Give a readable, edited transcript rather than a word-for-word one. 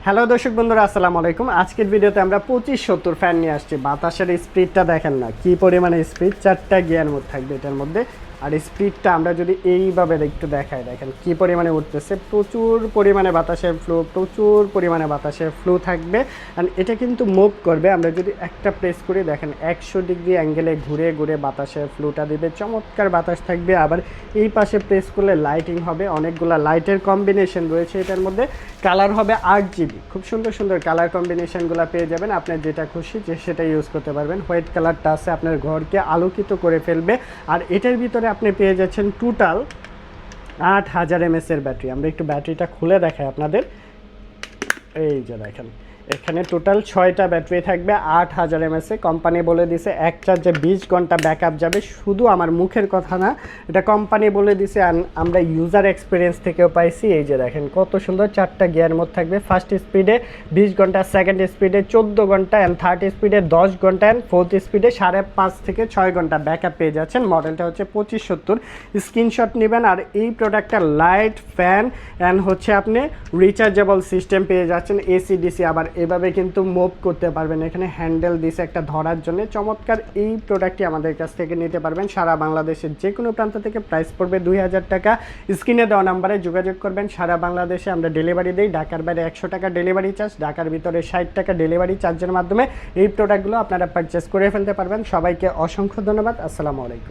Hello দর্শক বন্ধুরা, আসসালামু আলাইকুম। আজকের ভিডিওতে আমরা 2570 ফ্যান নিয়ে আসছি। বাতাসের স্পিডটা দেখেন না কি পরিমাণে স্পিড, 4টা গিয়ার মোড থাকবে এটার মধ্যে। আর স্পিডটা আমরা যদি এইভাবে একটু দেখাই, দেখেন কি পরিমাণে উঠতেছে। প্রচুর পরিমাণে বাতাসের ফ্লো থাকবে। অ্যান্ড এটা কিন্তু মুভ করবে। আমরা যদি একটা প্রেস করি, দেখেন 100 ডিগ্রি অ্যাঙ্গেলে ঘুরে ঘুরে বাতাসের ফ্লোটা দিবে। চমৎকার বাতাস থাকবে। আবার এই পাশে প্রেস করলে লাইটিং হবে, অনেকগুলো লাইটের কম্বিনেশন রয়েছে এটার মধ্যে। কালার হবে 8 GB। খুব সুন্দর সুন্দর কালার কম্বিনেশনগুলো পেয়ে যাবেন। আপনার যেটা খুশি সেটা ইউজ করতে পারবেন। হোয়াইট কালারটা আছে, আপনার ঘরকে আলোকিত করে ফেলবে। আর এটার ভিতরে আপনি পেয়ে যাচ্ছেন টোটাল 8000 mAh এর ব্যাটারি। আমরা একটু ব্যাটারিটা খুলে দেখাই আপনাদের। এই যে দেখেন, এখানে টোটাল 6টা ব্যাটারি থাকবে 8000 mAh। কোম্পানি বলে দিছে এক চার্জে 20 ঘন্টা ব্যাকআপ যাবে। শুধু আমার মুখের কথা না, এটা কোম্পানি বলে দিছে। আমরা ইউজার এক্সপিরিয়েন্স থেকেও পাইছি। এই যে দেখেন কত সুন্দর, 4টা গিয়ার মোড থাকবে। ফার্স্ট স্পিডে 20 ঘন্টা, সেকেন্ড স্পিডে 14 ঘন্টা, অ্যান্ড থার্ড স্পিডে 10 ঘন্টা, অ্যান্ড ফোর্থ স্পিডে 5.5 থেকে 6 ঘন্টা ব্যাকআপ পেয়ে যাচ্ছেন। মডেলটা হচ্ছে 2570। স্ক্রিনশট নেবেন। আর এই প্রোডাক্টটা লাইট, ফ্যান অ্যান্ড হচ্ছে আপনি রিচার্জেবল সিস্টেম পেয়ে যাচ্ছেন, এসি ডিসি। আবার এভাবে কিন্তু মুভ করতে পারবেন। এখানে হ্যান্ডেল দিছে একটা ধরার জন্য। চমৎকার এই প্রোডাক্টটি আমাদের কাছ থেকে নিতে পারবেন সারা বাংলাদেশের যে কোনো প্রান্ত থেকে। প্রাইস পড়বে 2000 টাকা। স্ক্রিনে দেওয়া নাম্বারে যোগাযোগ করবেন। সারা বাংলাদেশে আমরা ডেলিভারি দিই। ঢাকার বাইরে 100 টাকা ডেলিভারি চার্জ, ঢাকার ভিতরে 60 টাকা ডেলিভারি চার্জের মাধ্যমে এই প্রোডাক্টগুলো আপনারা পারচেস করে ফেলতে পারবেন। সবাইকে অসংখ্য ধন্যবাদ। আসসালামু আলাইকুম।